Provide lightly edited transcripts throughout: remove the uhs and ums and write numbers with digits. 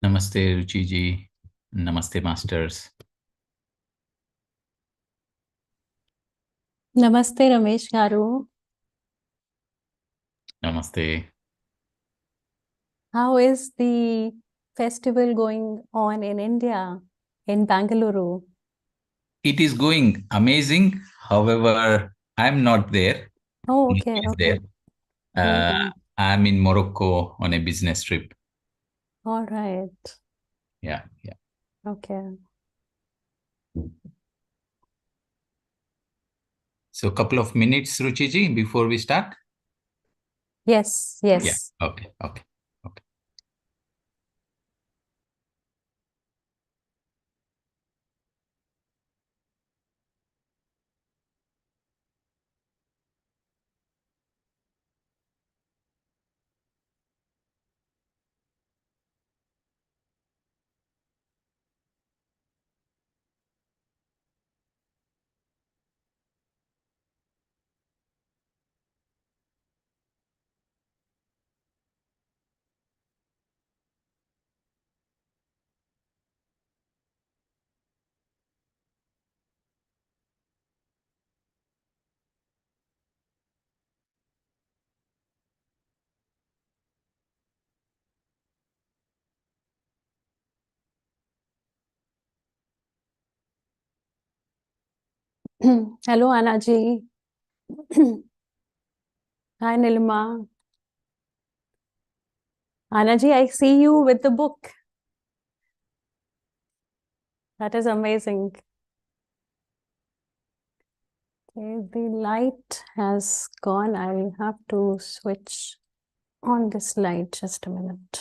Namaste, Ruchi ji. Namaste, masters. Namaste, Ramesh Garu. Namaste. How is the festival going on in India, in Bangalore? It is going amazing. However, I'm not there. Oh, Yogi okay, is okay. there. I'm in Morocco on a business trip. All right. Yeah. Okay. So a couple of minutes, Ruchi ji, before we start. Yes. Yeah. Okay. Hello, Anna ji. Hi, Nilma. Anna ji, I see you with the book. That is amazing. Okay, the light has gone. I'll have to switch on this light. Just a minute.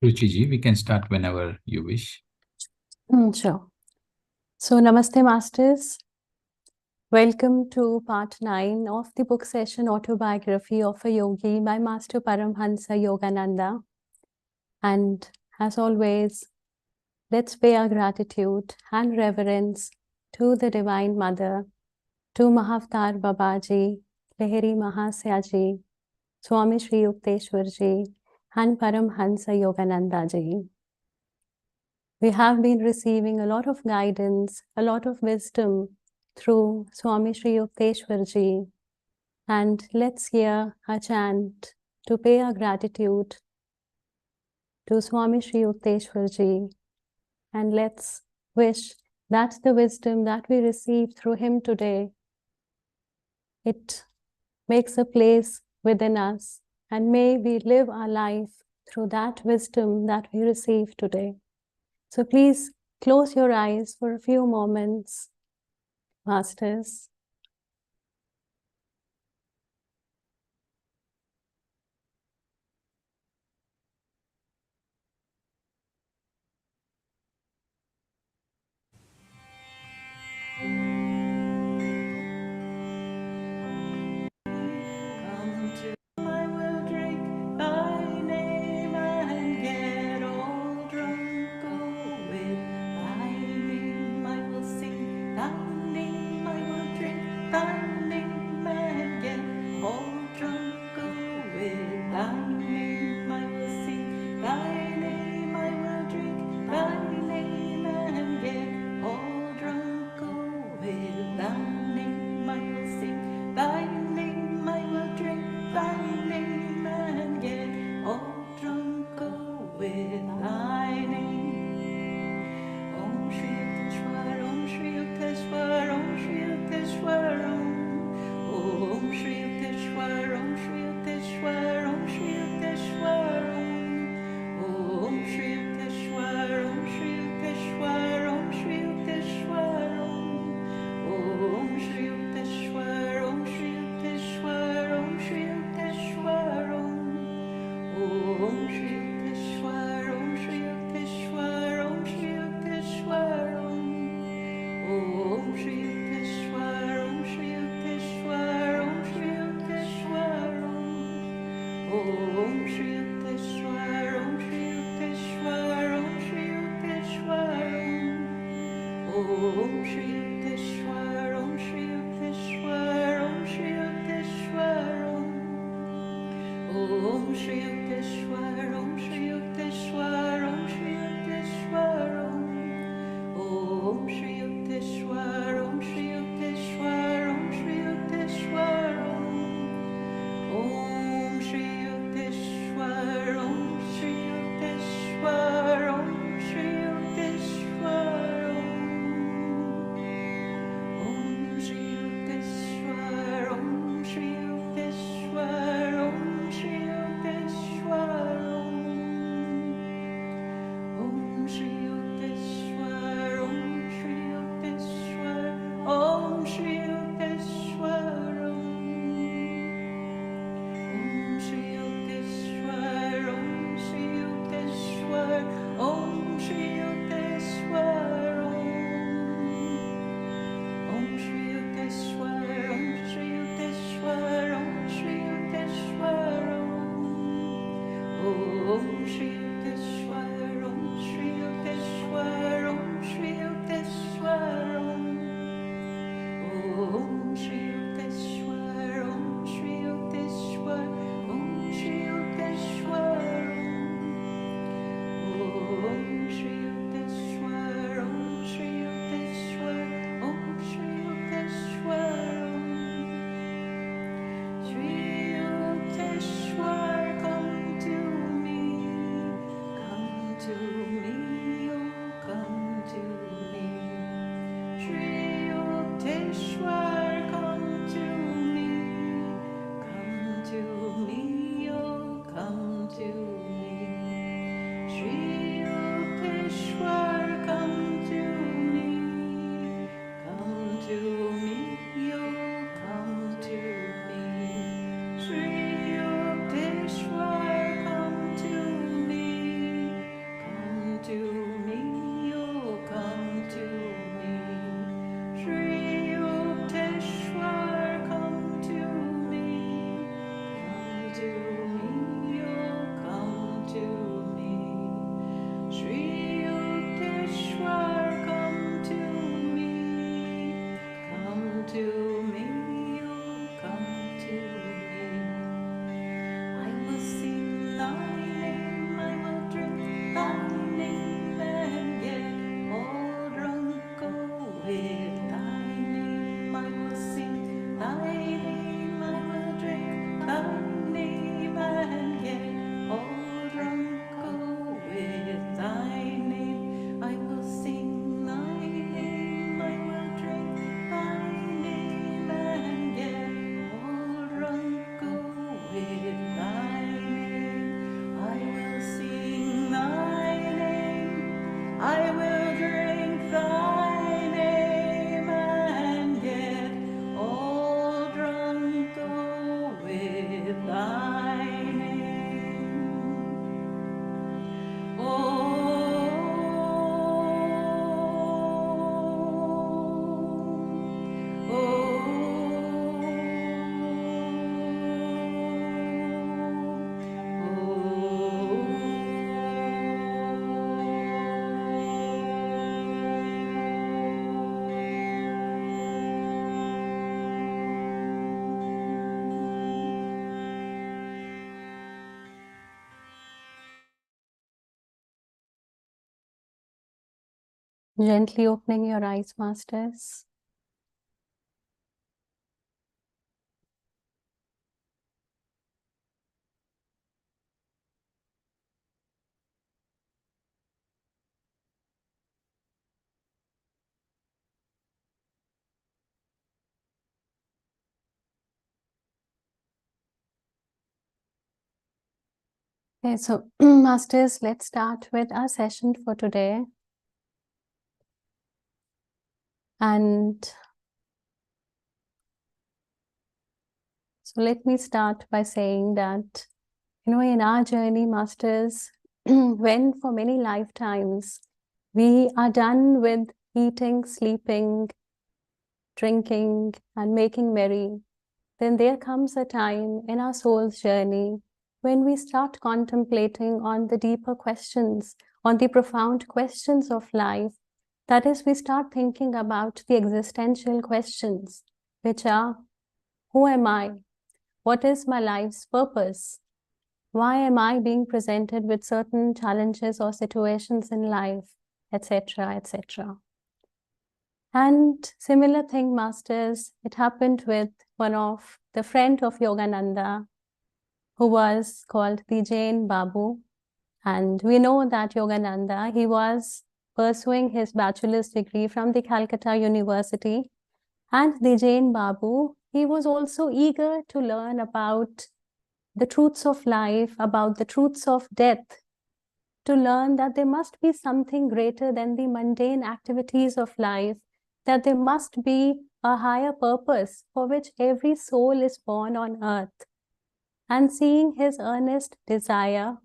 Ruchi ji, we can start whenever you wish. Sure. So, Namaste, Masters. Welcome to part 9 of the book session Autobiography of a Yogi by Master Paramahansa Yogananda. And as always, let's pay our gratitude and reverence to the Divine Mother, to Mahavatar Babaji, Lahiri Mahasaya Swami Sri Yukteswar Ji, and Paramahansa Yogananda Ji. We have been receiving a lot of guidance, a lot of wisdom through Swami Sri Yukteswar Ji. And let's hear a chant to pay our gratitude to Swami Sri Yukteswar Ji. And let's wish that the wisdom that we received through him today, it makes a place within us. And may we live our life through that wisdom that we received today. So please close your eyes for a few moments, Masters. Gently opening your eyes, Masters. Okay, so Masters, let's start with our session for today. And so let me start by saying that, in our journey, Masters, when for many lifetimes we are done with eating, sleeping, drinking, and making merry, then there comes a time in our soul's journey when we start contemplating on the deeper questions, on the profound questions of life That is, we start thinking about the existential questions, which are, who am I? What is my life's purpose? Why am I being presented with certain challenges or situations in life, etc., etc.? And similar thing, masters, it happened with one of the friend of Yogananda, who was called the Jain Babu. And we know that Yogananda, he was pursuing his bachelor's degree from the Calcutta University. And the Jain Babu, he was also eager to learn about the truths of life, about the truths of death, to learn that there must be something greater than the mundane activities of life, that there must be a higher purpose for which every soul is born on earth. And seeing his earnest desire,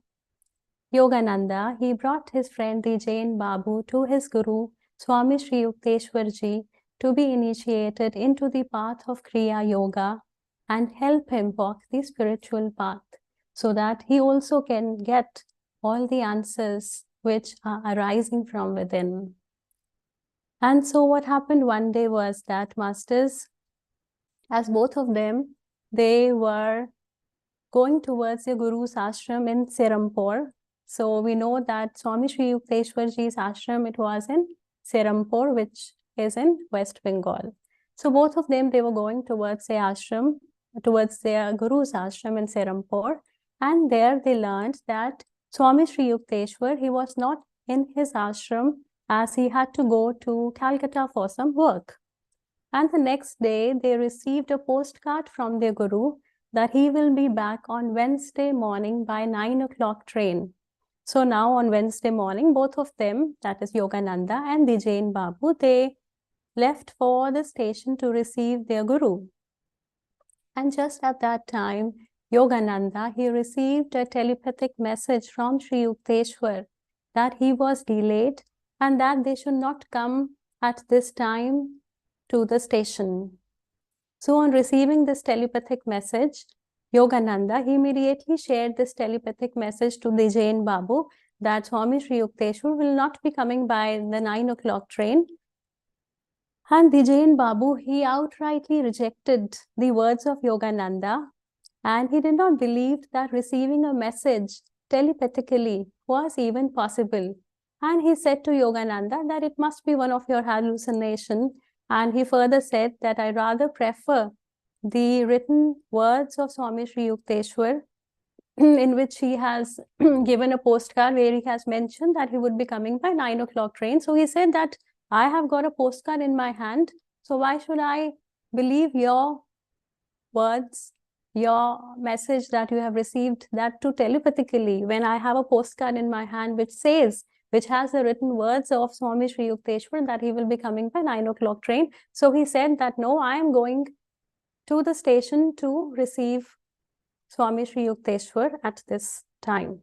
Yogananda, he brought his friend the Jain Babu to his guru, Swami Sri Yukteswarji, to be initiated into the path of Kriya Yoga and help him walk the spiritual path, so that he also can get all the answers which are arising from within. And so what happened one day was that, masters, as both of them, they were going towards the Guru's ashram in Serampore. So we know that Swami Sri Yukteswarji's ashram, it was in Serampore, which is in West Bengal. So both of them, they were going towards the ashram, towards their Guru's ashram in Serampore. And there they learned that Swami Sri Yukteswar, he was not in his ashram, as he had to go to Calcutta for some work. And the next day, they received a postcard from their Guru that he will be back on Wednesday morning by 9 o'clock train. So now on Wednesday morning, both of them, that is Yogananda and the Jain Babu, they left for the station to receive their Guru. And just at that time, Yogananda, he received a telepathic message from Sri Yukteswar that he was delayed and that they should not come at this time to the station. So on receiving this telepathic message, Yogananda, he immediately shared this telepathic message to the Jain Babu that Swami Sri Yukteswar will not be coming by the 9 o'clock train. And the Jain Babu, he outrightly rejected the words of Yogananda, and he did not believe that receiving a message telepathically was even possible. And he said to Yogananda that it must be one of your hallucinations. And he further said that I rather prefer the written words of Swami Sri Yukteswar, in which he has given a postcard where he has mentioned that he would be coming by 9 o'clock train. So he said that I have got a postcard in my hand, so why should I believe your words, your message that you have received, that too telepathically, when I have a postcard in my hand which says, which has the written words of Swami Sri Yukteswar that he will be coming by 9 o'clock train. So he said that no, I am going to the station to receive Swami Sri Yukteswar at this time.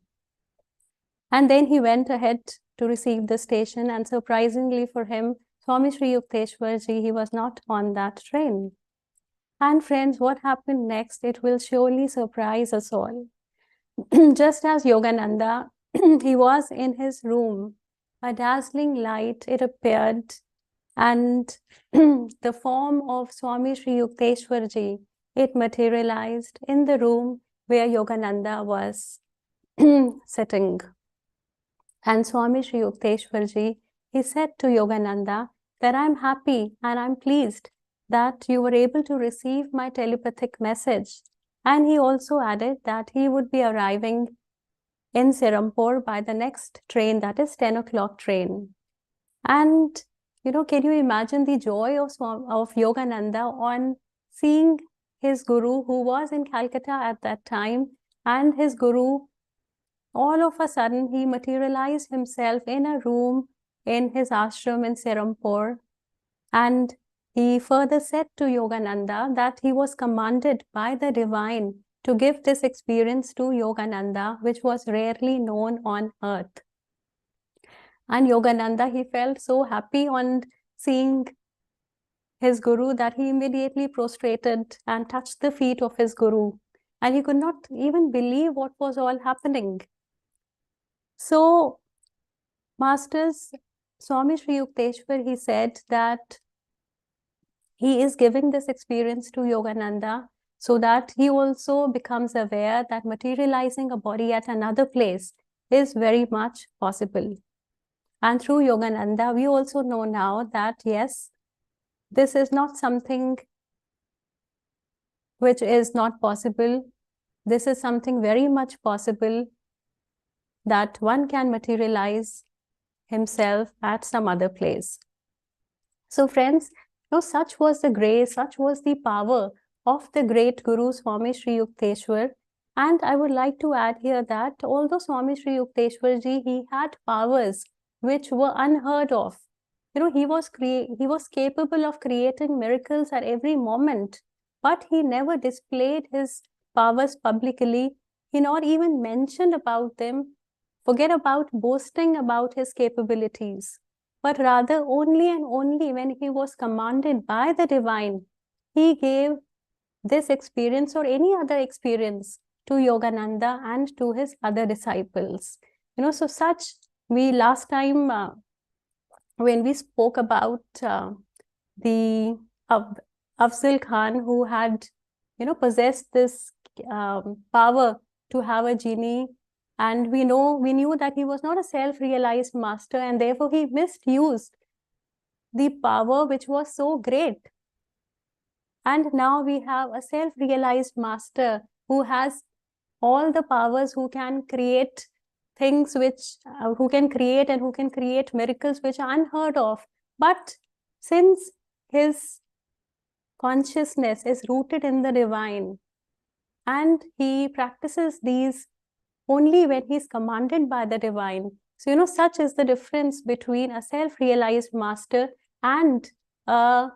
And then he went ahead to receive the station, and surprisingly for him, Swami Sri Yukteswarji, he was not on that train. And friends, what happened next? It will surely surprise us all. Just as Yogananda, he was in his room, a dazzling light, it appeared, and the form of Swami Sri Yukteswarji, it materialized in the room where Yogananda was sitting. And Swami Sri Yukteswarji, he said to Yogananda that I'm happy and I'm pleased that you were able to receive my telepathic message. And he also added that he would be arriving in Serampore by the next train, that is 10 o'clock train. And, can you imagine the joy of Yogananda on seeing his Guru, who was in Calcutta at that time, and his Guru, all of a sudden, he materialized himself in a room in his ashram in Serampore. And he further said to Yogananda that he was commanded by the divine to give this experience to Yogananda, which was rarely known on earth. And Yogananda, he felt so happy on seeing his Guru that he immediately prostrated and touched the feet of his Guru. And he could not even believe what was all happening. So, masters, Swami Sri Yukteswar, he said that he is giving this experience to Yogananda so that he also becomes aware that materializing a body at another place is very much possible. And through Yogananda, we also know now that yes, this is not something which is not possible. This is something very much possible, that one can materialize himself at some other place. So friends, such was the grace, such was the power of the great Guru Swami Sri Yukteswar. And I would like to add here that although Swami Sri Yukteswar ji, he had powers which were unheard of. He was capable of creating miracles at every moment, but he never displayed his powers publicly. He not even mentioned about them. Forget about boasting about his capabilities, but rather only and only when he was commanded by the divine, he gave this experience or any other experience to Yogananda and to his other disciples. So such, we last time when we spoke about the Afzal Khan, who had possessed this power to have a genie, and we knew that he was not a self-realized master, and therefore he misused the power which was so great. And now we have a self-realized master who has all the powers, who can create things which, who can create miracles which are unheard of. But since his consciousness is rooted in the divine, and he practices these only when he is commanded by the divine. So, such is the difference between a self-realized master and a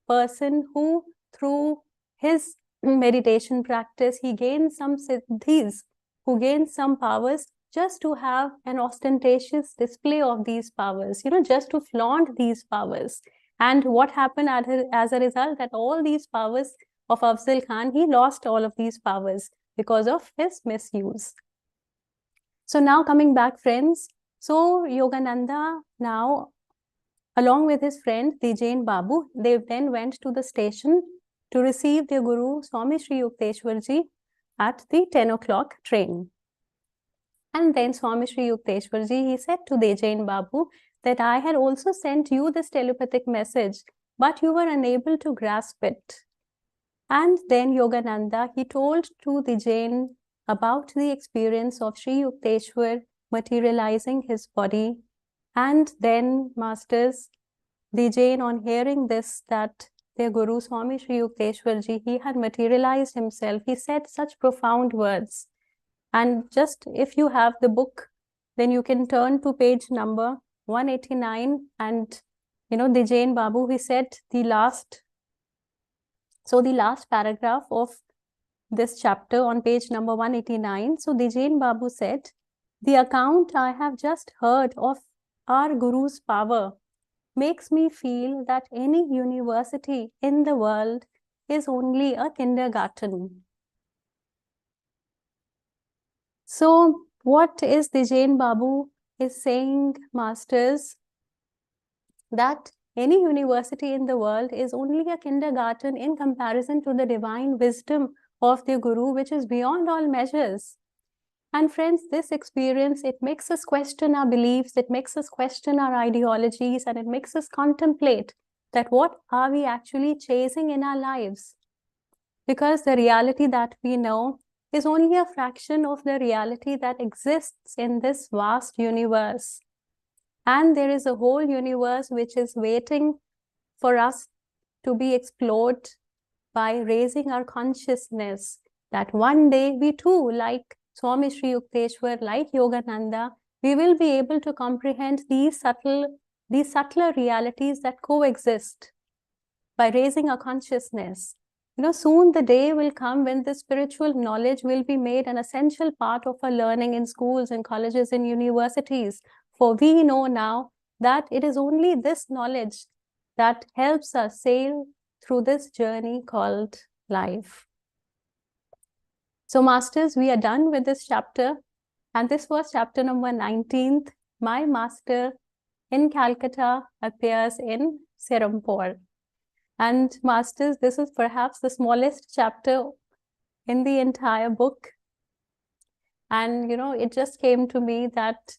person who, through his meditation practice, he gains some siddhis, who gains some powers just to have an ostentatious display of these powers, just to flaunt these powers. And what happened as a result, that all these powers of Afzal Khan, he lost all of these powers because of his misuse. So now coming back, friends, so Yogananda now, along with his friend Dijain Babu, they then went to the station to receive their Guru Swami Sri Yukteswar ji at the 10 o'clock train. And then Swami Sri Yukteswar ji, he said to Dijain Babu that I had also sent you this telepathic message, but you were unable to grasp it. And then Yogananda, he told to Dijain about the experience of Sri Yukteswar materializing his body. And then, masters, Dijain, on hearing this, that their Guru Swami Sri Yukteswar ji, he had materialized himself, he said such profound words. And just if you have the book, then you can turn to page number 189. And, Dijain Babu, he said the last paragraph of this chapter on page number 189. So Dijain Babu said, the account I have just heard of our Guru's power makes me feel that any university in the world is only a kindergarten. So what is Dijain Babu is saying, masters, that any university in the world is only a kindergarten in comparison to the divine wisdom of their Guru, which is beyond all measures. And friends, this experience, it makes us question our beliefs, it makes us question our ideologies, and it makes us contemplate that what are we actually chasing in our lives? Because the reality that we know is only a fraction of the reality that exists in this vast universe. And there is a whole universe which is waiting for us to be explored by raising our consciousness, that one day we too, like Swami Sri Yukteswar, like Yogananda, we will be able to comprehend these subtler realities that coexist by raising our consciousness. Soon the day will come when the spiritual knowledge will be made an essential part of our learning in schools and colleges and universities. For we know now that it is only this knowledge that helps us sail through this journey called life. So masters, we are done with this chapter. And this was chapter number 19th. My master in Calcutta appears in Serampore. And Masters, this is perhaps the smallest chapter in the entire book. And, it just came to me that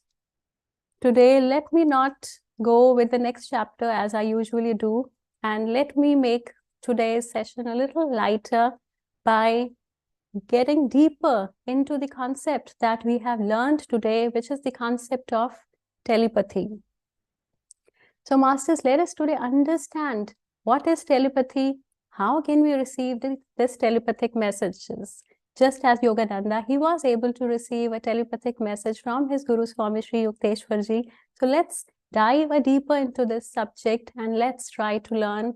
today, let me not go with the next chapter as I usually do, and let me make today's session a little lighter by getting deeper into the concept that we have learned today, which is the concept of telepathy. So, Masters, let us today understand what is telepathy, how can we receive this telepathic messages. Just as Yogananda, he was able to receive a telepathic message from his Guru Swami Sri Yukteswarji. So let's dive deeper into this subject and let's try to learn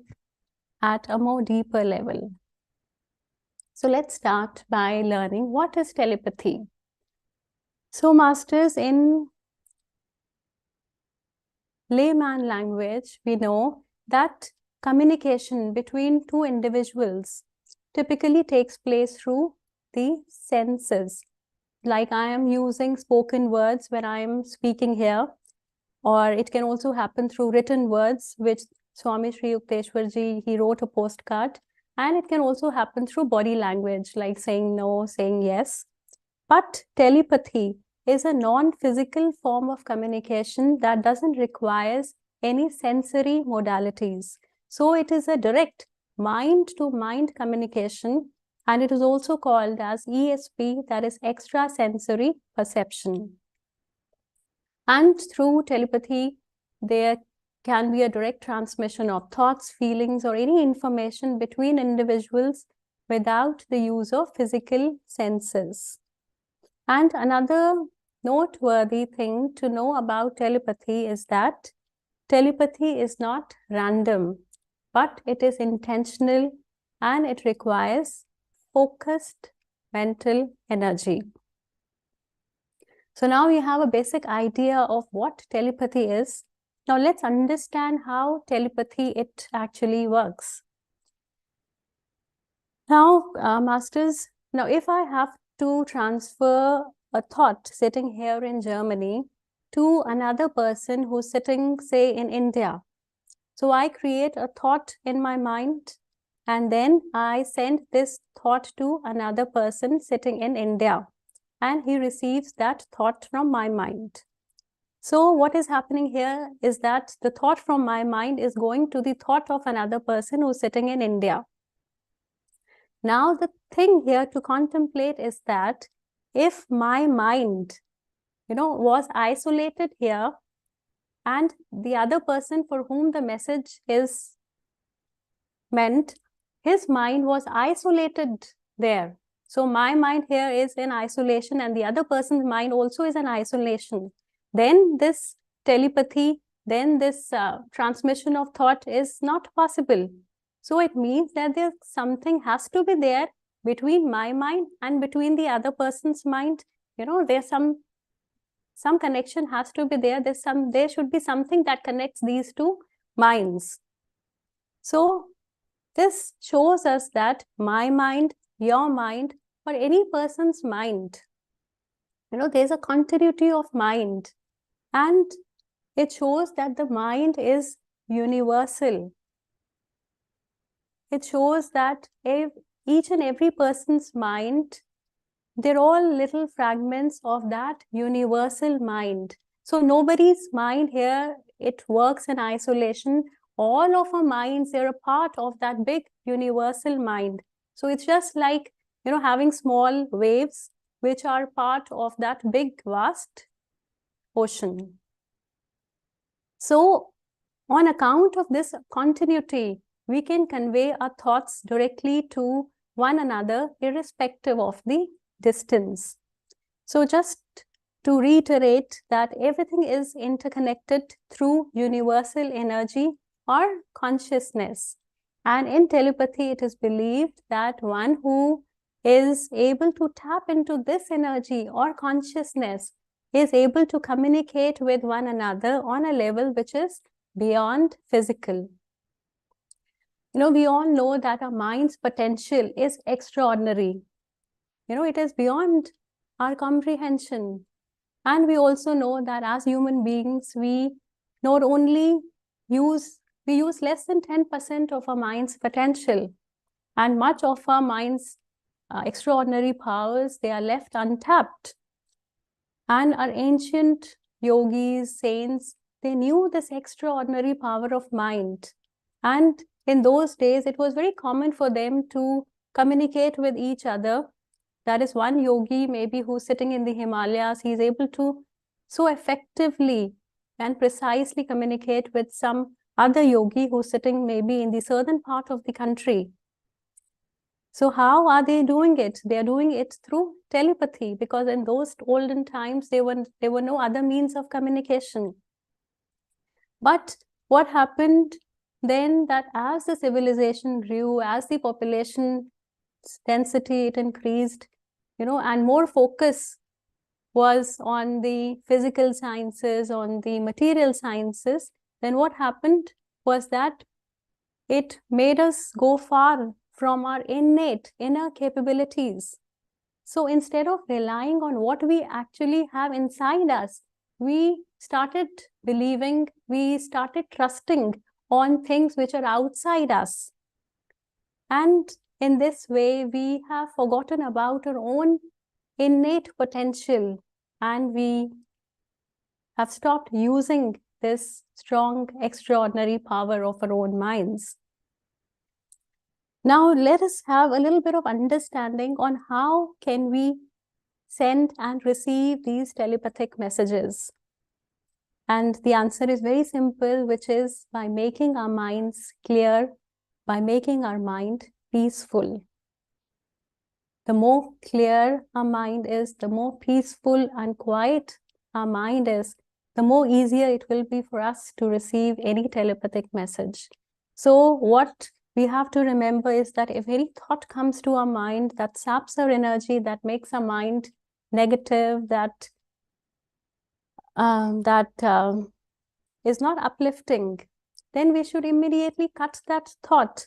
at a more deeper level. So let's start by learning what is telepathy. So Masters, in layman language, we know that communication between two individuals typically takes place through the senses. Like I am using spoken words when I am speaking here, or it can also happen through written words, which Swami Sri Yukteswarji, he wrote a postcard, and it can also happen through body language, like saying no, saying yes. But telepathy is a non-physical form of communication that doesn't require any sensory modalities. So it is a direct mind-to-mind communication, and it is also called as ESP, that is extrasensory perception. And through telepathy, there can be a direct transmission of thoughts, feelings, or any information between individuals without the use of physical senses. And another noteworthy thing to know about telepathy is that telepathy is not random, but it is intentional and it requires focused mental energy. So now we have a basic idea of what telepathy is. Now let's understand how telepathy it actually works. Now, Masters, now if I have to transfer a thought sitting here in Germany to another person who's sitting, say, in India. So I create a thought in my mind and then I send this thought to another person sitting in India, and he receives that thought from my mind. So what is happening here is that the thought from my mind is going to the thought of another person who's sitting in India. Now the thing here to contemplate is that if my mind, was isolated here, and the other person for whom the message is meant, his mind was isolated there. So my mind here is in isolation and the other person's mind also is in isolation. Then this telepathy, then this transmission of thought is not possible. So it means that there's something has to be there between my mind and between the other person's mind. There's some connection has to be there. There should be something that connects these two minds. So this shows us that my mind, your mind, or any person's mind, there's a continuity of mind, and it shows that the mind is universal. It shows that each and every person's mind, they're all little fragments of that universal mind. So nobody's mind here, it works in isolation. All of our minds, they're a part of that big universal mind. So it's just like, having small waves, which are part of that big, vast ocean. So on account of this continuity, we can convey our thoughts directly to one another, irrespective of the distance. So just to reiterate that everything is interconnected through universal energy or consciousness. And in telepathy, it is believed that one who is able to tap into this energy or consciousness is able to communicate with one another on a level which is beyond physical. We all know that our mind's potential is extraordinary. It is beyond our comprehension. And we also know that as human beings, we not only we use less than 10% of our mind's potential, and much of our mind's extraordinary powers, they are left untapped. And our ancient yogis, saints, they knew this extraordinary power of mind. And in those days, it was very common for them to communicate with each other. That is, one yogi maybe who's sitting in the Himalayas, he's able to so effectively and precisely communicate with some other yogi who's sitting maybe in the southern part of the country. So how are they doing it? They are doing it through telepathy, because in those olden times, there were no other means of communication. But what happened then, that as the civilization grew, as the population density it increased, and more focus was on the physical sciences, on the material sciences, then what happened was that it made us go far from our innate inner capabilities. So instead of relying on what we actually have inside us, we started believing, we started trusting on things which are outside us. And in this way, we have forgotten about our own innate potential, and we have stopped using this strong, extraordinary power of our own minds. Now, let us have a little bit of understanding on how can we send and receive these telepathic messages. And the answer is very simple, which is by making our minds clear, by making our mind peaceful. The more clear our mind is, the more peaceful and quiet our mind is, the more easier it will be for us to receive any telepathic message. So what we have to remember is that if any thought comes to our mind that saps our energy, that makes our mind negative, that is not uplifting, then we should immediately cut that thought.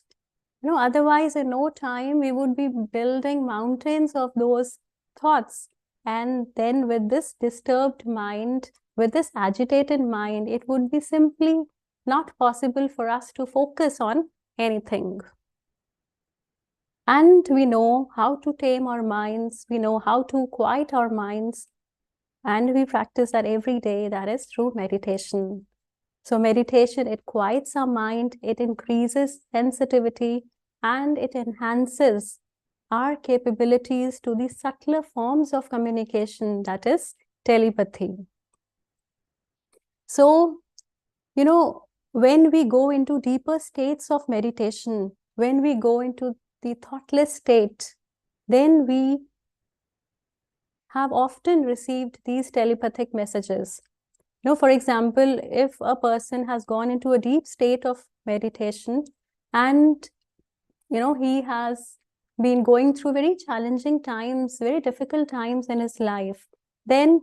Otherwise, in no time, we would be building mountains of those thoughts. And then with this disturbed mind, with this agitated mind, it would be simply not possible for us to focus on anything. And we know how to tame our minds, we know how to quiet our minds, and we practice that every day. That is through meditation. So meditation, it quiets our mind, it increases sensitivity, and it enhances our capabilities to the subtler forms of communication, that is telepathy. So, when we go into deeper states of meditation, when we go into the thoughtless state, then we have often received these telepathic messages. For example, if a person has gone into a deep state of meditation and, he has been going through very challenging times, very difficult times in his life, then,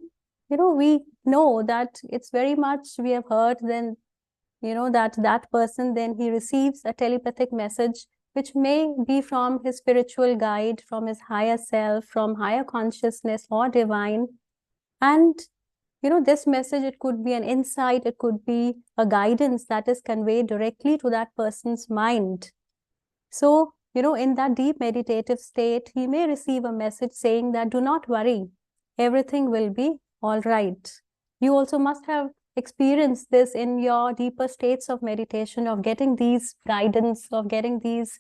we know that it's very much, we have heard then, that person, then he receives a telepathic message, which may be from his spiritual guide, from his higher self, from higher consciousness or divine. And this message, it could be an insight, it could be a guidance that is conveyed directly to that person's mind. So, in that deep meditative state, he may receive a message saying that, do not worry, everything will be all right. You also must have experienced this in your deeper states of meditation, of getting these guidance, of getting these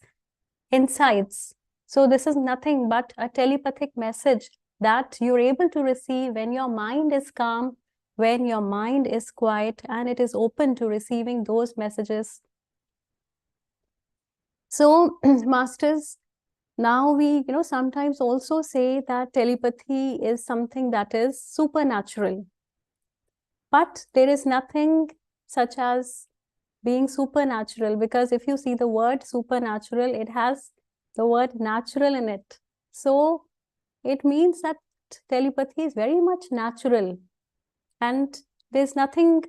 insights. So this is nothing but a telepathic message that you're able to receive when your mind is calm, when your mind is quiet, and it is open to receiving those messages. So, masters, now we, sometimes also say that telepathy is something that is supernatural. But there is nothing such as being supernatural, because if you see the word supernatural, it has the word natural in it. So it means that telepathy is very much natural, and there's nothing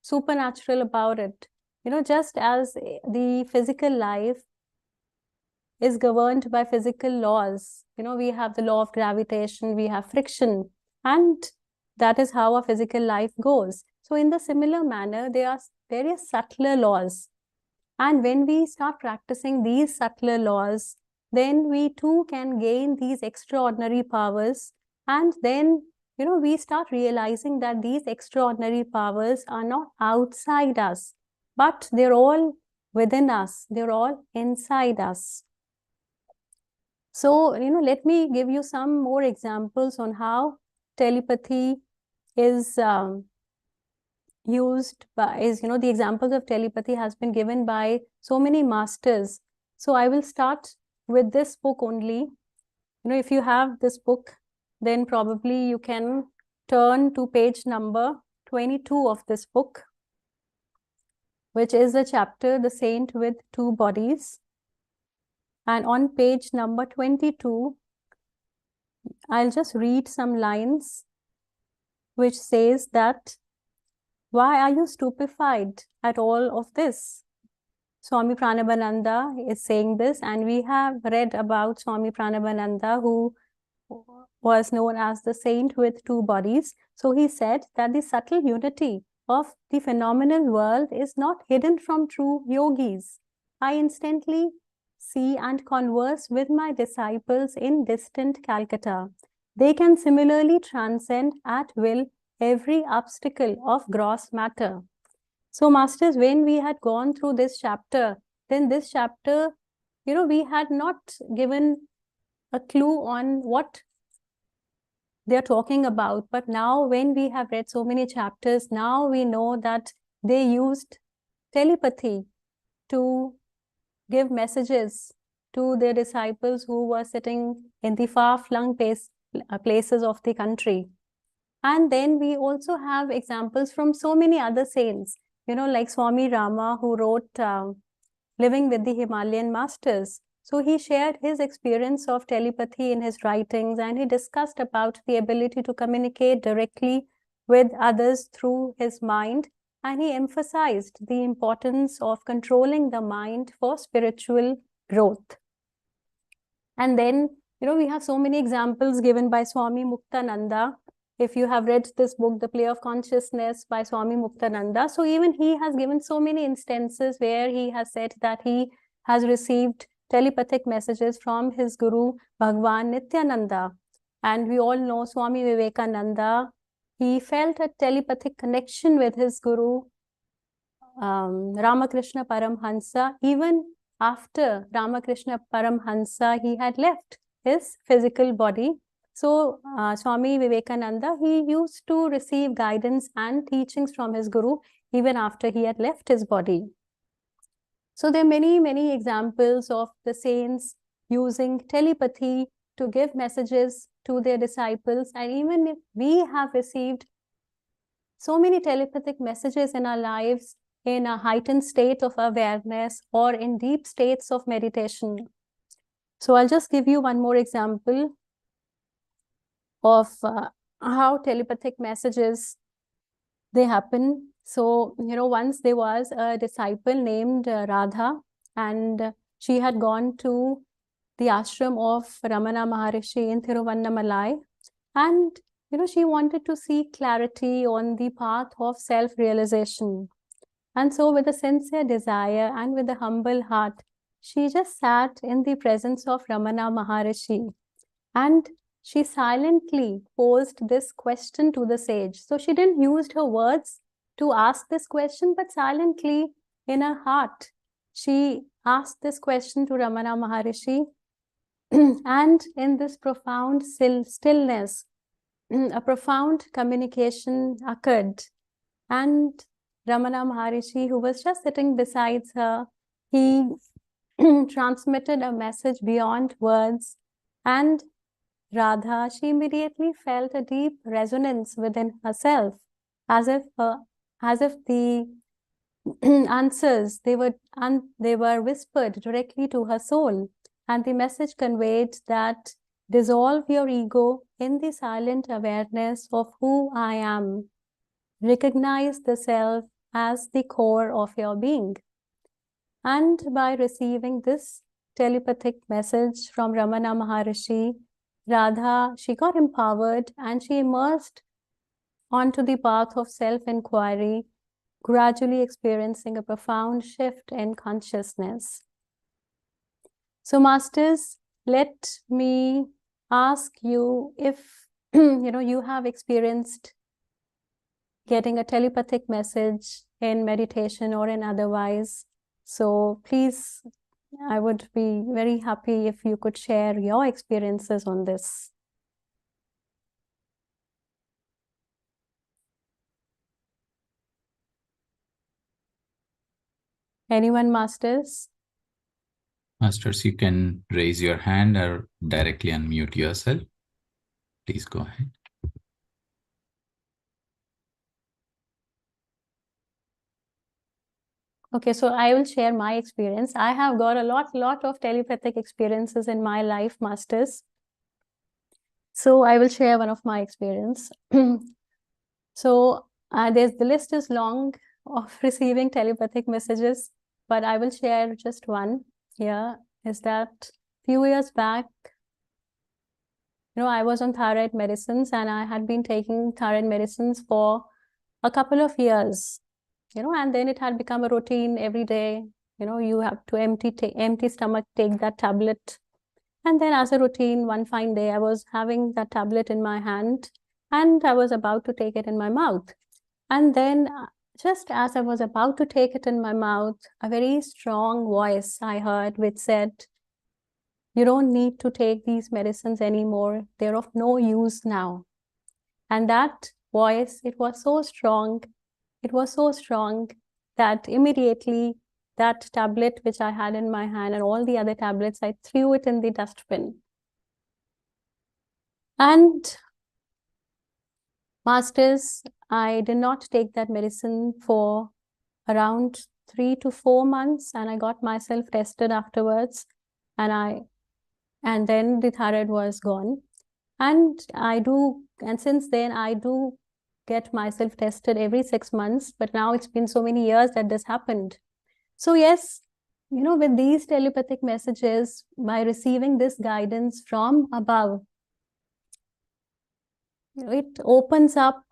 supernatural about it. Just as the physical life is governed by physical laws, we have the law of gravitation, we have friction, and that is how our physical life goes. So in the similar manner, there are various subtler laws. And when we start practicing these subtler laws, then we too can gain these extraordinary powers. And then, we start realizing that these extraordinary powers are not outside us, but they're all within us. They're all inside us. So, let me give you some more examples on how telepathy is used by, the examples of telepathy has been given by so many masters. So I will start with this book only. If you have this book, then probably you can turn to page number 22 of this book, which is the chapter, The Saint with Two Bodies. And on page number 22, I'll just read some lines which says that, why are you stupefied at all of this? Swami Paramahansa is saying this, and we have read about Swami Paramahansa, who was known as the saint with two bodies. So he said that the subtle unity of the phenomenal world is not hidden from true yogis. I instantly see and converse with my disciples in distant Calcutta. They can similarly transcend at will every obstacle of gross matter. So, masters, when we had gone through this chapter, then this chapter, we had not given a clue on what they're talking about. But now, when we have read so many chapters, now we know that they used telepathy to give messages to their disciples who were sitting in the far-flung places of the country. And then we also have examples from so many other saints, like Swami Rama, who wrote Living with the Himalayan Masters. So he shared his experience of telepathy in his writings, and he discussed about the ability to communicate directly with others through his mind. And he emphasized the importance of controlling the mind for spiritual growth. And then, we have so many examples given by Swami Muktananda. If you have read this book, The Play of Consciousness by Swami Muktananda, so even he has given so many instances where he has said that he has received telepathic messages from his guru, Bhagwan Nityananda. And we all know Swami Vivekananda, he felt a telepathic connection with his guru, Ramakrishna Paramahansa, even after Ramakrishna Paramahansa, he had left his physical body. So Swami Vivekananda, he used to receive guidance and teachings from his guru even after he had left his body. So there are many, many examples of the saints using telepathy to give messages to their disciples. And even if we have received so many telepathic messages in our lives in a heightened state of awareness or in deep states of meditation. So I'll just give you one more example of how telepathic messages, they happen. So, once there was a disciple named Radha, and she had gone to the ashram of Ramana Maharishi in Thiruvannamalai, and, she wanted to seek clarity on the path of self-realization. And so with a sincere desire and with a humble heart, she just sat in the presence of Ramana Maharishi, and she silently posed this question to the sage. So she didn't use her words to ask this question, but silently in her heart, she asked this question to Ramana Maharishi. And in this profound stillness, a profound communication occurred. And Ramana Maharishi, who was just sitting beside her, he transmitted a message beyond words. And Radha, she immediately felt a deep resonance within herself, as if the answers, they were whispered directly to her soul. And the message conveyed that dissolve your ego in the silent awareness of who I am. Recognize the self as the core of your being. And by receiving this telepathic message from Ramana Maharishi, Radha, she got empowered and she immersed onto the path of self-inquiry, gradually experiencing a profound shift in consciousness. So, Masters, let me ask you if you have experienced getting a telepathic message in meditation or in otherwise. So please, I would be very happy if you could share your experiences on this. Anyone, Masters? Masters, you can raise your hand or directly unmute yourself. Please go ahead. Okay, so I will share my experience. I have got a lot of telepathic experiences in my life, Masters. So I will share one of my experience. So the list is long of receiving telepathic messages, but I will share just one here. Is that few years back, I was on thyroid medicines and I had been taking thyroid medicines for a couple of years, and then it had become a routine every day. You have to empty stomach, take that tablet. And then as a routine, one fine day, I was having that tablet in my hand and I was about to take it in my mouth. And then just as I was about to take it in my mouth, a very strong voice I heard which said, "You don't need to take these medicines anymore. They're of no use now." And that voice, it was so strong that immediately that tablet which I had in my hand and all the other tablets, I threw it in the dustbin. And Masters, I did not take that medicine for around 3 to 4 months, and I got myself tested afterwards, and then the thyroid was gone. And since then I do get myself tested every 6 months, but now it's been so many years that this happened. So yes, with these telepathic messages, by receiving this guidance from above, it opens up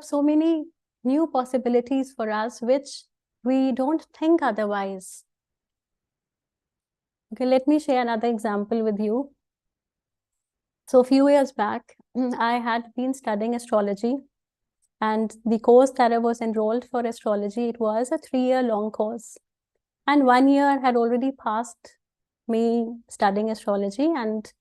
so many new possibilities for us, which we don't think otherwise. Okay, let me share another example with you. So a few years back, I had been studying astrology, and the course that I was enrolled for astrology, it was a 3-year long course. And 1 year had already passed me studying astrology, and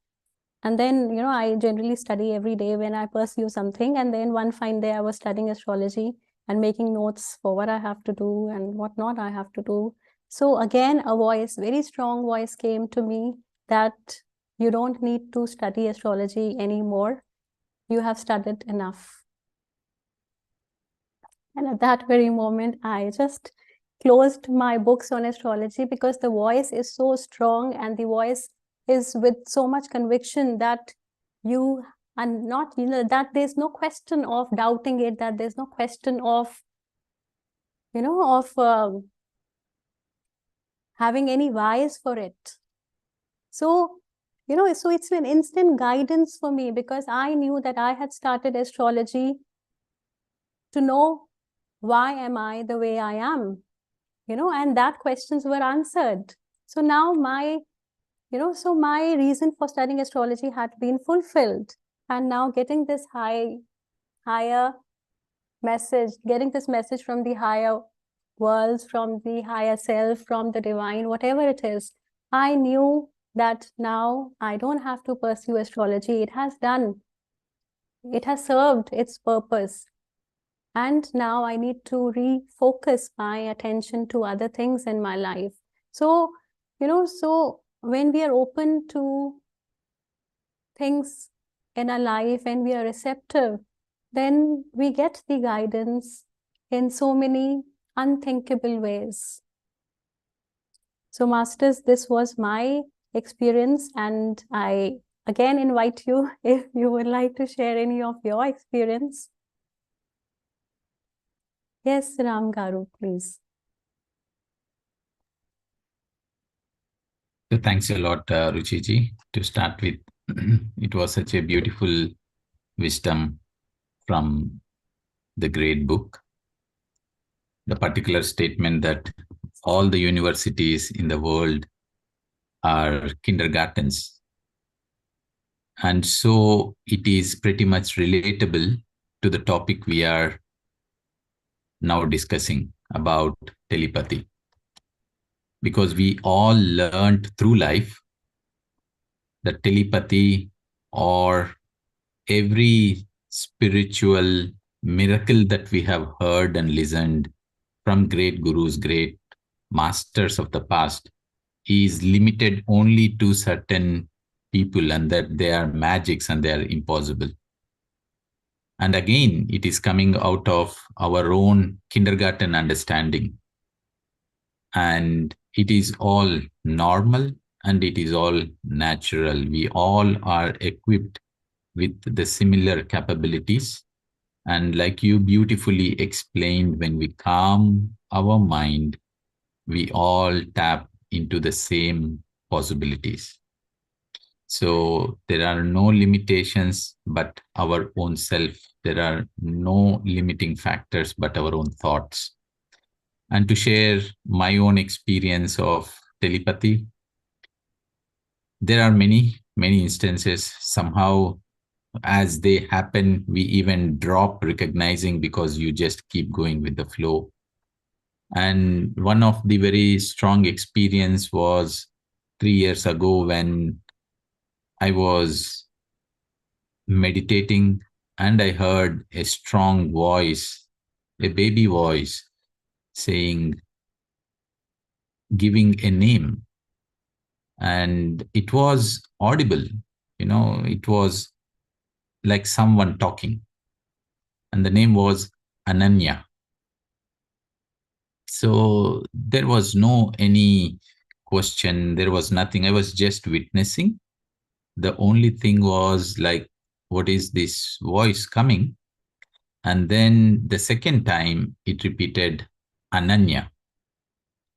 then, I generally study every day when I pursue something. And then one fine day I was studying astrology and making notes for what I have to do and what not I have to do. So again, a voice, very strong voice came to me that you don't need to study astrology anymore. You have studied enough. And at that very moment, I just closed my books on astrology because the voice is so strong and the voice is with so much conviction that you are not, that there's no question of doubting it, that there's no question of, having any whys for it. So, so it's an instant guidance for me because I knew that I had started astrology to know why am I the way I am, and that questions were answered. So now my reason for studying astrology had been fulfilled. And now getting this higher message, getting this message from the higher worlds, from the higher self, from the divine, whatever it is, I knew that now I don't have to pursue astrology. It has served its purpose. And now I need to refocus my attention to other things in my life. So, so when we are open to things in our life and we are receptive, then we get the guidance in so many unthinkable ways. So, Masters, this was my experience, and I again invite you if you would like to share any of your experience. Yes, Ram Garu, please. So thanks a lot, Ruchi ji. To start with, it was such a beautiful wisdom from the great book, the particular statement that all the universities in the world are kindergartens. And so it is pretty much relatable to the topic we are now discussing about telepathy. Because we all learned through life that telepathy, or every spiritual miracle that we have heard and listened from great gurus, great masters of the past, is limited only to certain people, and that they are magics and they are impossible. And again, it is coming out of our own kindergarten understanding. And it is all normal and it is all natural. We all are equipped with the similar capabilities. And like you beautifully explained, when we calm our mind, we all tap into the same possibilities. So there are no limitations but our own self. There are no limiting factors but our own thoughts. And to share my own experience of telepathy, there are many instances. Somehow, as they happen, we even drop recognizing because you just keep going with the flow. And one of the very strong experience was 3 years ago when I was meditating and I heard a strong voice, a baby voice saying, giving a name. And it was audible, it was like someone talking. And the name was Ananya. So there was no any question, there was nothing. I was just witnessing. The only thing was like, what is this voice coming? And then the second time it repeated Ananya.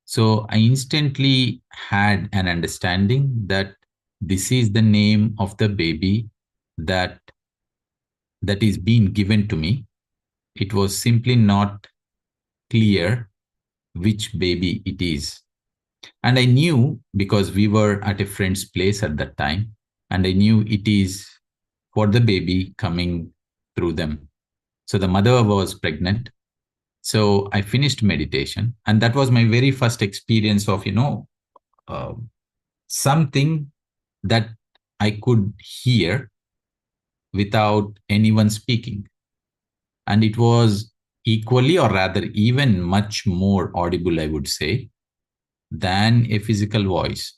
So I instantly had an understanding that this is the name of the baby that is being given to me. It was simply not clear which baby it is. And I knew, because we were at a friend's place at that time, and I knew it is for the baby coming through them. So the mother was pregnant. So I finished meditation, and that was my very first experience of, uh, something that I could hear without anyone speaking. And it was equally, or rather even much more audible, I would say, than a physical voice.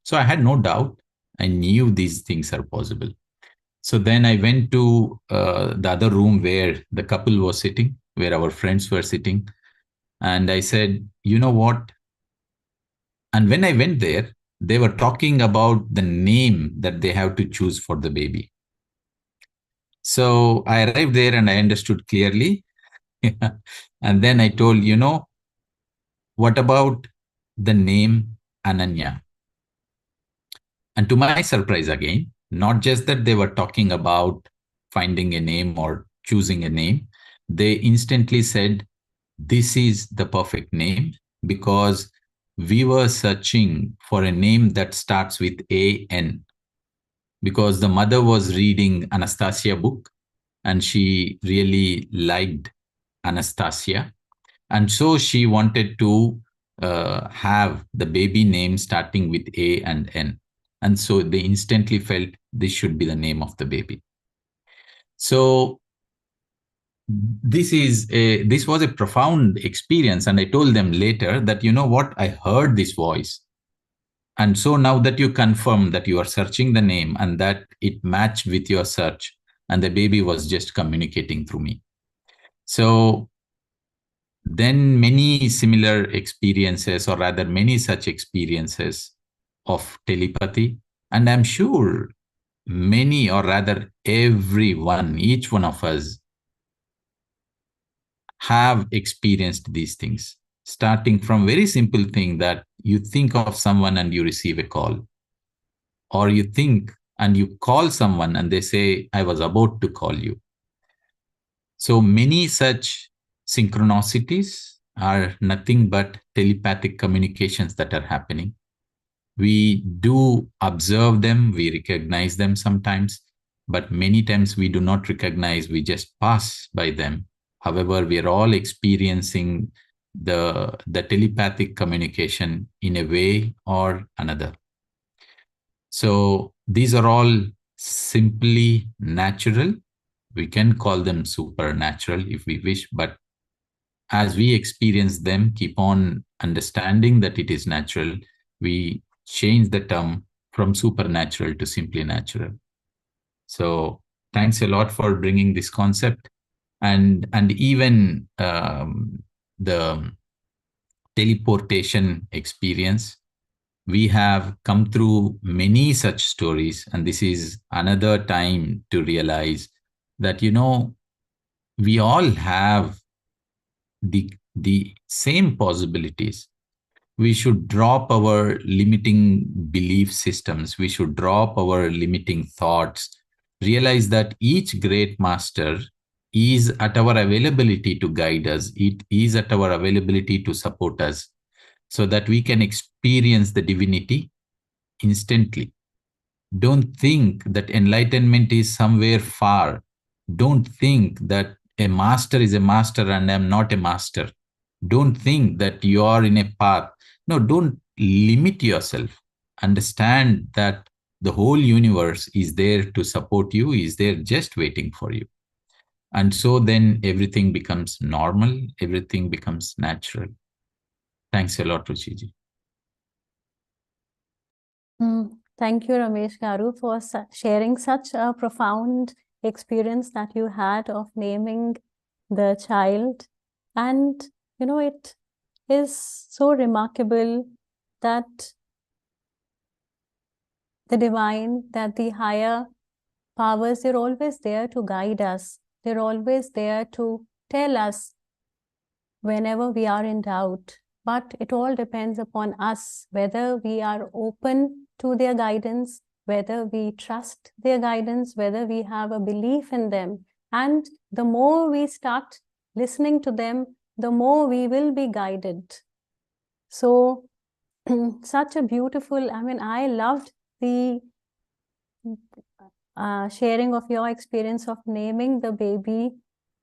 So I had no doubt. I knew these things are possible. So then I went to the other room where the couple was sitting, where our friends were sitting. And I said, you know what? And when I went there, they were talking about the name that they have to choose for the baby. So I arrived there and I understood clearly. And then I told, what about the name Ananya? And to my surprise, again, not just that they were talking about finding a name or choosing a name, they instantly said, this is the perfect name, because we were searching for a name that starts with AN, because the mother was reading Anastasia book and she really liked Anastasia. And so she wanted to have the baby name starting with A and N. And so they instantly felt this should be the name of the baby. So this was a profound experience. And I told them later that, you know what, I heard this voice. And so now that you confirm that you are searching the name and that it matched with your search, and the baby was just communicating through me. So then many similar experiences, or rather many such experiences of telepathy. And I'm sure many, or rather everyone, each one of us have experienced these things, starting from very simple thing that you think of someone and you receive a call, or you think and you call someone and they say, I was about to call you. So many such synchronicities are nothing but telepathic communications that are happening. We do observe them, we recognize them sometimes, but many times we do not recognize, we just pass by them. However, we are all experiencing the telepathic communication in a way or another. So these are all simply natural. We can call them supernatural if we wish, but as we experience them, keep on understanding that it is natural, we change the term from supernatural to simply natural. So thanks a lot for bringing this concept, and even the teleportation experience. We have come through many such stories, and this is another time to realize that, we all have the same possibilities. We should drop our limiting belief systems. We should drop our limiting thoughts. Realize that each great master is at our availability to guide us. It is at our availability to support us so that we can experience the divinity instantly. Don't think that enlightenment is somewhere far. Don't think that a master is a master and I'm not a master. Don't think that you are in a path. No, don't limit yourself. Understand that the whole universe is there to support you, is there just waiting for you. And so then everything becomes normal, everything becomes natural. Thanks a lot, Ruchiji. Thank you, Ramesh Garu, for sharing such a profound experience that you had of naming the child. And, it is so remarkable that the divine, that the higher powers, they're always there to guide us. They're always there to tell us whenever we are in doubt. But it all depends upon us, whether we are open to their guidance, whether we trust their guidance, whether we have a belief in them. And the more we start listening to them, the more we will be guided. So, such a beautiful, I loved the sharing of your experience of naming the baby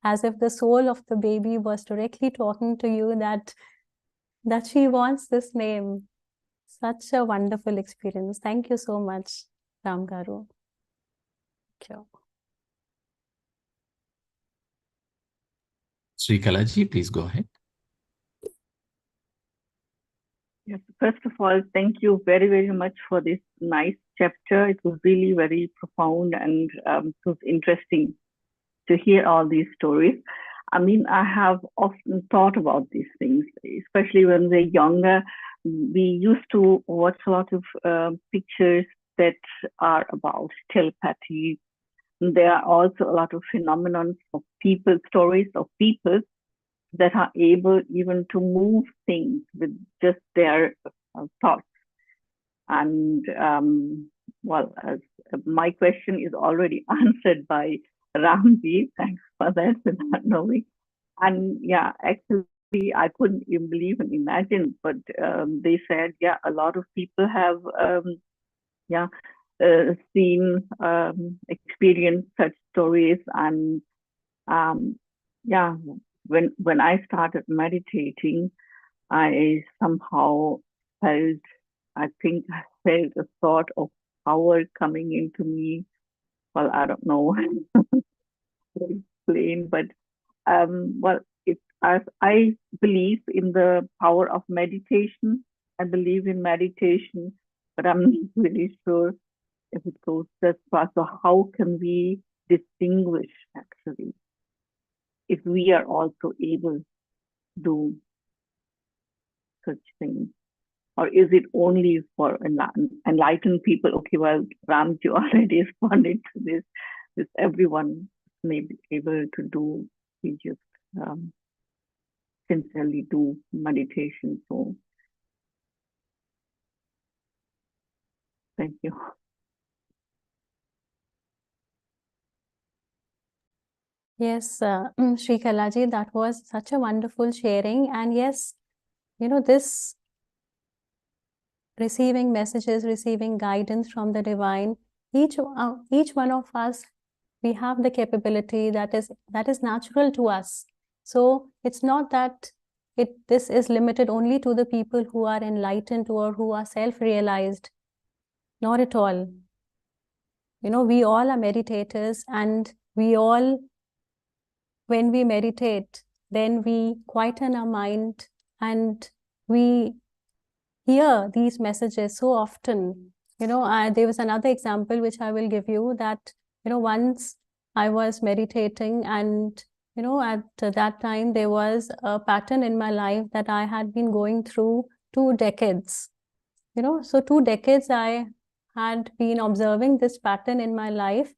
as if the soul of the baby was directly talking to you that she wants this name. Such a wonderful experience. Thank you so much, Ram Garu. Thank you. Sri Kalaji, please go ahead. Yes, first of all, thank you very, very much for this nice chapter. It was really very profound and it was interesting to hear all these stories. I have often thought about these things, especially when we're younger. We used to watch a lot of pictures that are about telepathy. There are also a lot of phenomena of people, stories of people that are able even to move things with just their thoughts. And my question is already answered by Ramji. Thanks for that, without knowing. And yeah, actually, I couldn't even believe and imagine, but they said, yeah, a lot of people have, seen, experienced such stories. And yeah, when I started meditating, I somehow felt, I think I felt a sort of power coming into me. Well, I don't know to explain, but as I believe in the power of meditation. I believe in meditation, but I'm not really sure if it goes that far. So how can we distinguish actually if we are also able to do such things? Or is it only for enlightened people? Okay, well, Ramji already responded to this. This everyone may be able to do. We just sincerely do meditation. So thank you. Yes, Sri Kalaji, that was such a wonderful sharing. And yes, this receiving messages, receiving guidance from the divine, each one of us, we have the capability that is natural to us. So it's not that this is limited only to the people who are enlightened or who are self-realized. Not at all. We all are meditators, and we all, when we meditate, then we quieten our mind and we hear these messages so often. There was another example which I will give you, that once I was meditating, and at that time there was a pattern in my life that I had been going through 2 decades. So 2 decades I had been observing this pattern in my life.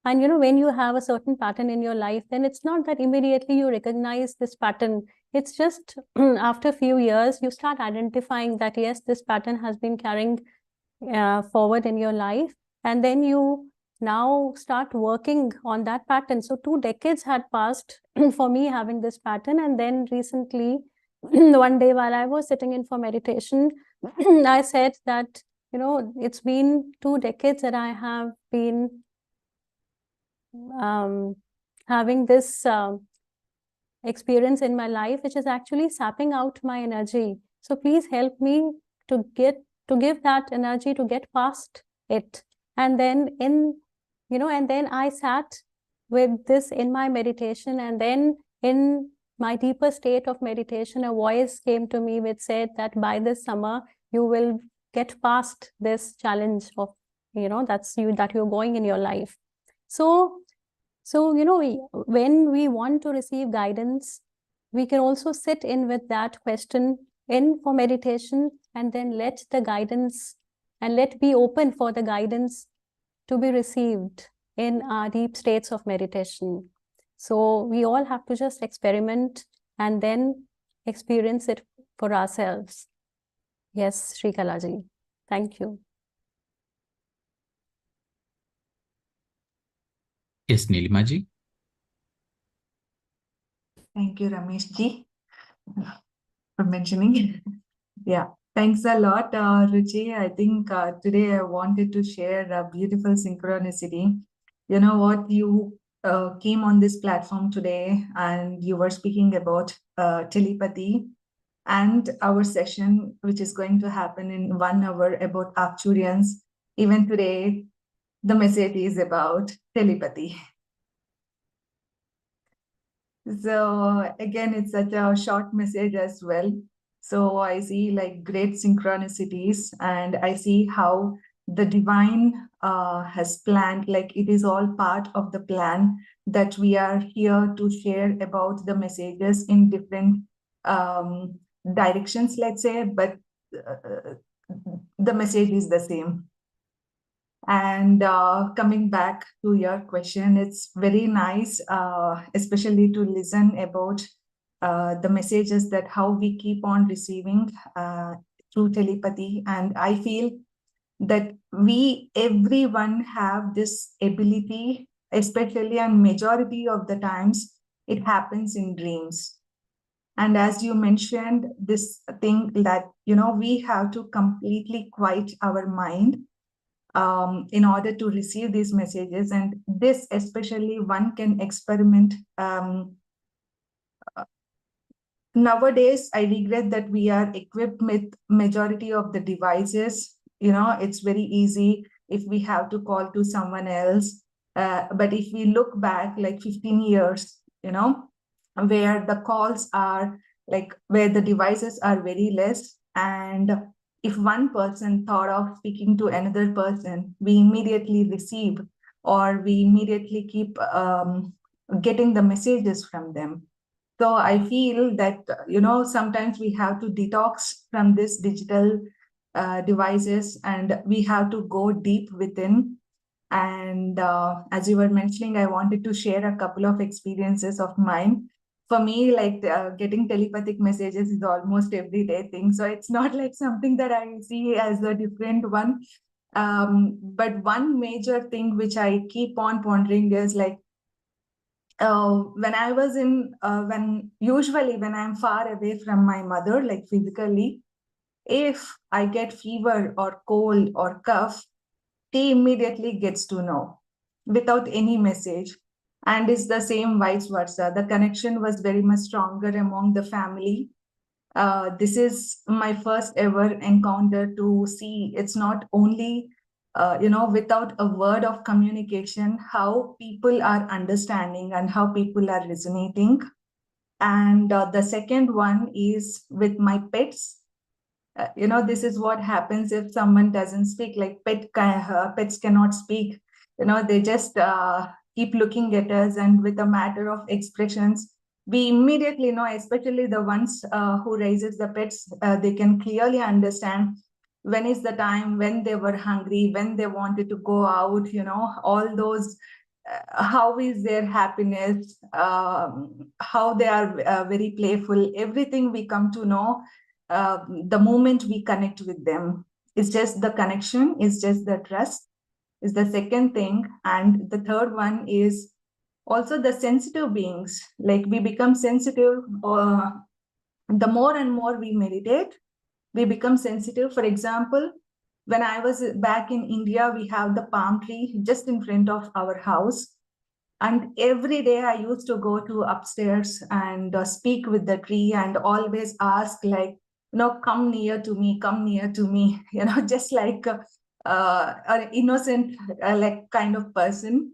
And when you have a certain pattern in your life, then it's not that immediately you recognize this pattern. It's just after a few years, you start identifying that, yes, this pattern has been carrying forward in your life. And then you now start working on that pattern. So 2 decades had passed for me having this pattern. And then recently, one day while I was sitting in for meditation, I said that, it's been 2 decades that I have been having this experience in my life, which is actually sapping out my energy. So please help me to give that energy, to get past it. And then and then I sat with this in my meditation, and then in my deeper state of meditation, a voice came to me which said that by this summer you will get past this challenge of that you're going in your life. So when we want to receive guidance, we can also sit in with that question in for meditation, and then let the guidance and let be open for the guidance to be received in our deep states of meditation. So we all have to just experiment and then experience it for ourselves. Yes, Sri Kalaji. Thank you. Yes, Nilimaji. Thank you, Ramesh ji, for mentioning. Yeah, thanks a lot, Ruchi. I think today I wanted to share a beautiful synchronicity. You know what, you came on this platform today and you were speaking about telepathy, and our session, which is going to happen in 1 hour, about Arcturians. Even today, the message is about telepathy. So again, it's such a short message as well. So I see like great synchronicities, and I see how the divine has planned, like it is all part of the plan that we are here to share about the messages in different directions, let's say, but the message is the same. And coming back to your question, it's very nice, especially to listen about the messages that how we keep on receiving through telepathy. And I feel that everyone have this ability, especially and majority of the times, it happens in dreams. And as you mentioned, this thing that, we have to completely quiet our mind in order to receive these messages. And this especially one can experiment. Nowadays, I regret that we are equipped with majority of the devices. It's very easy if we have to call to someone else. But if we look back like 15 years, where the calls are like, where the devices are very less, and if one person thought of speaking to another person, we immediately receive, or we immediately keep getting the messages from them. So I feel that, sometimes we have to detox from this digital devices, and we have to go deep within. And as you were mentioning, I wanted to share a couple of experiences of mine. For me, like getting telepathic messages is almost everyday thing. So it's not like something that I see as a different one. But one major thing which I keep on pondering is like, when I was usually when I'm far away from my mother, like physically, if I get fever or cold or cough, she immediately gets to know without any message. And it's the same vice versa. The connection was very much stronger among the family. This is my first ever encounter to see it's not only, without a word of communication, how people are understanding and how people are resonating. And the second one is with my pets. This is what happens if someone doesn't speak. Like pets cannot speak. They just keep looking at us, and with a matter of expressions, we immediately know. Especially the ones who raises the pets, they can clearly understand when is the time when they were hungry, when they wanted to go out. All those. How is their happiness? How they are very playful. Everything we come to know the moment we connect with them. It's just the connection, it's just the trust is the second thing. And the third one is also the sensitive beings. Like we become sensitive, the more and more we meditate, we become sensitive. For example, when I was back in India, we have the palm tree just in front of our house. And every day I used to go to upstairs and speak with the tree and always ask, like, come near to me, come near to me, just like an innocent, like kind of person.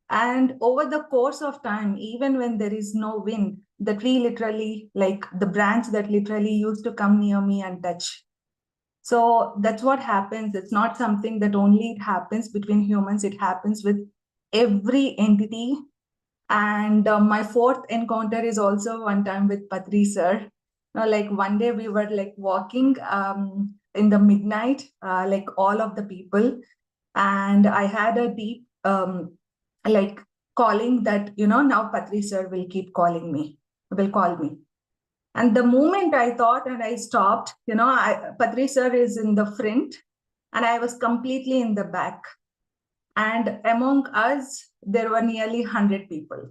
And over the course of time, even when there is no wind, the tree literally, like the branch that literally used to come near me and touch. So that's what happens. It's not something that only it happens between humans, it happens with every entity. And my fourth encounter is also one time with Patri sir. Like one day we were like walking in the midnight, like all of the people, and I had a deep like calling that now Patri sir will keep calling me, will call me. And the moment I thought and I stopped, Patri sir is in the front, and I was completely in the back. And among us, there were nearly 100 people.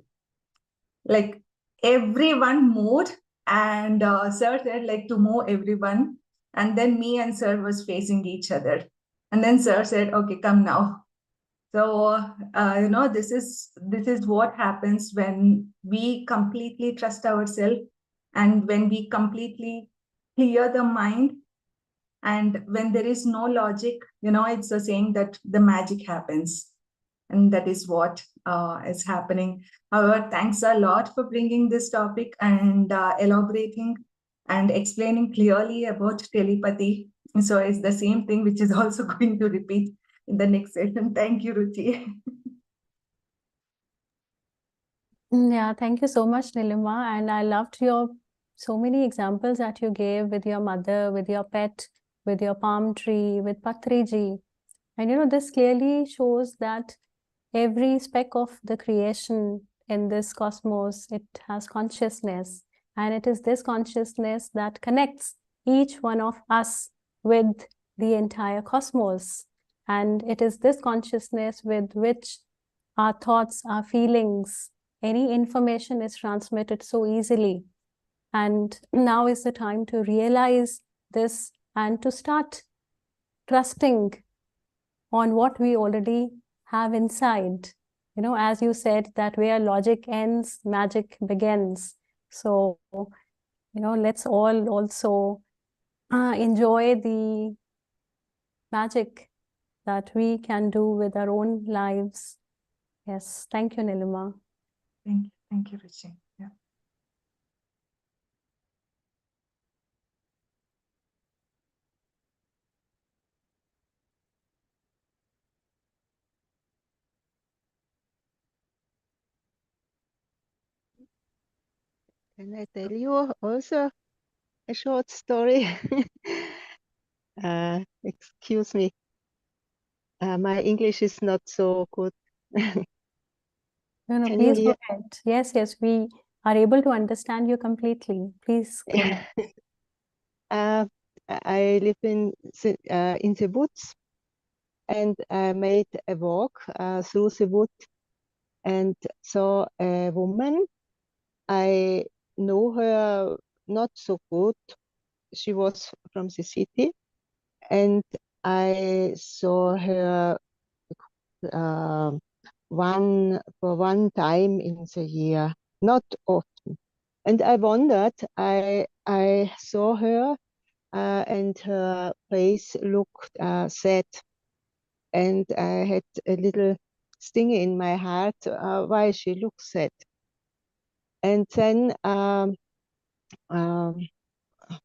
Like everyone moved, and sir said like to move everyone. And then me and sir was facing each other. And then sir said, okay, come now. So, this is what happens when we completely trust ourselves and when we completely clear the mind. And when there is no logic, it's the saying that the magic happens. And that is what is happening. However, thanks a lot for bringing this topic and elaborating and explaining clearly about telepathy. So it's the same thing which is also going to repeat in the next session. Thank you, Ruchi. Yeah, thank you so much, Nilima. And I loved your so many examples that you gave with your mother, with your pet, with your palm tree, with Patriji. And this clearly shows that every speck of the creation in this cosmos, it has consciousness. And it is this consciousness that connects each one of us with the entire cosmos. And it is this consciousness with which our thoughts, our feelings, any information is transmitted so easily. And now is the time to realize this and to start trusting on what we already have inside. As you said, that where logic ends, magic begins. So, let's all also enjoy the magic that we can do with our own lives. Yes, thank you, Nilima. Thank you, Ruchi. Yeah. Can I tell you also a short story? Excuse me. My English is not so good. No, Can please you go hear? ahead. Yes, we are able to understand you completely. Please go ahead. I live in the woods, and I made a walk through the wood, and saw a woman. I know her not so good. She was from the city, and I saw her one time in the year, not often. And I wondered, I saw her, and her face looked sad, and I had a little sting in my heart, why she looks sad. And then some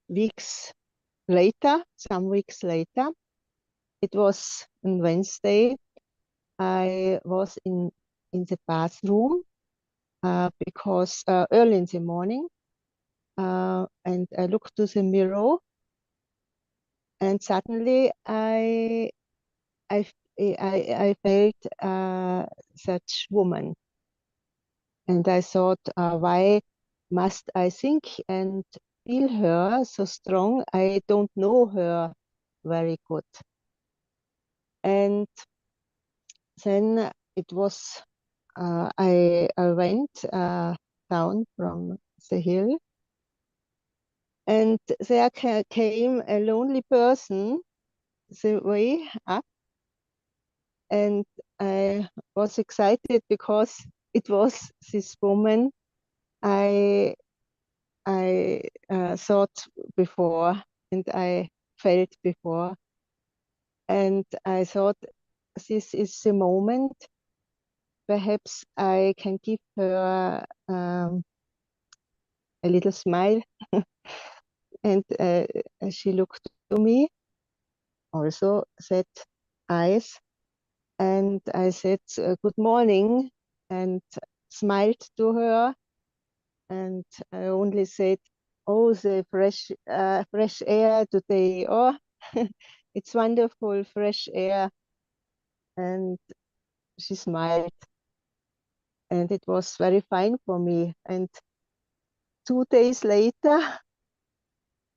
weeks later, it was on Wednesday, I was in the bathroom because early in the morning, and I looked to the mirror, and suddenly I felt such woman, and I thought, why must I think and feel her so strong? I don't know her very good. And then it was, I went down from the hill, and there came a lonely person the way up, and I was excited because it was this woman I thought before, and I felt before, and I thought, this is the moment. Perhaps I can give her a little smile. And she looked to me, also said eyes, and I said good morning, and smiled to her, and I only said, oh, the fresh air today. Oh, it's wonderful, fresh air. And she smiled, and it was very fine for me. And 2 days later,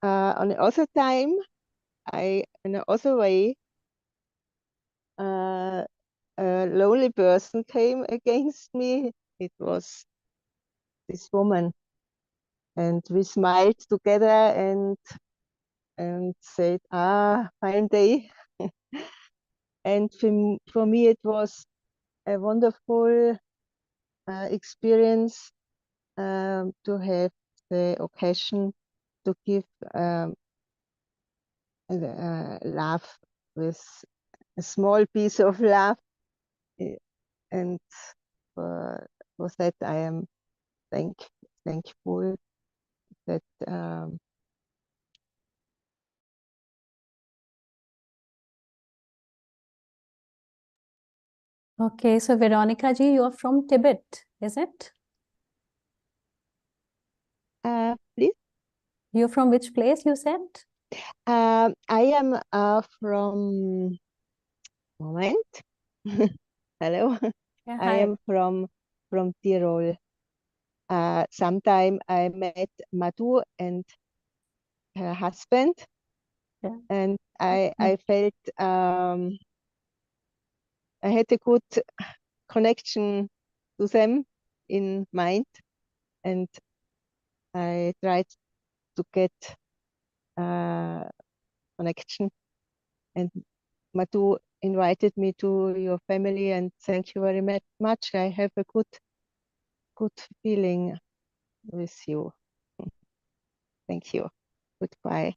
on the other time, in the other way, a lonely person came against me. It was this woman, and we smiled together and said, fine day. And for me, it was a wonderful experience to have the occasion to give love, with a small piece of love. And for that, I am thankful that Okay, so Veronica ji, you are from Tibet, is it? please. You're from which place, you said? I am from, moment. Hello. Yeah, I hi. am from Tirol. Sometime I met Madhu and her husband, Yeah. and I felt I had a good connection to them in mind, and I tried to get connection. And Madhu invited me to your family, and thank you very much. I have a good feeling with you. Thank you. Goodbye.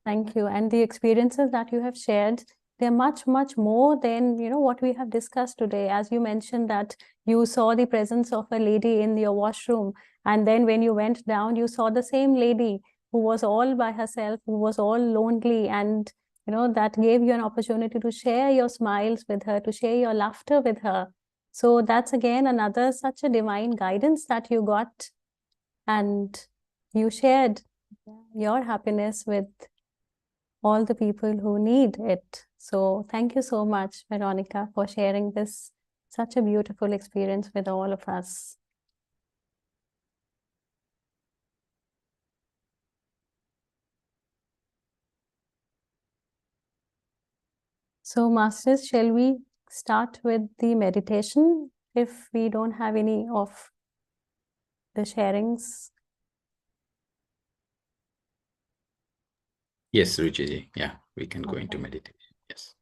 Thank you. And the experiences that you have shared, they're much, much more than, what we have discussed today. As you mentioned that you saw the presence of a lady in your washroom, and then when you went down, you saw the same lady who was all by herself, who was all lonely, and that gave you an opportunity to share your smiles with her, to share your laughter with her. So that's again another such a divine guidance that you got, and you shared your happiness with all the people who need it. So thank you so much, Veronica, for sharing this such a beautiful experience with all of us. So, Masters, shall we start with the meditation? if we don't have any of the sharings. Yes, Ruchi ji. Yeah, we can go into Okay. meditation. Yes.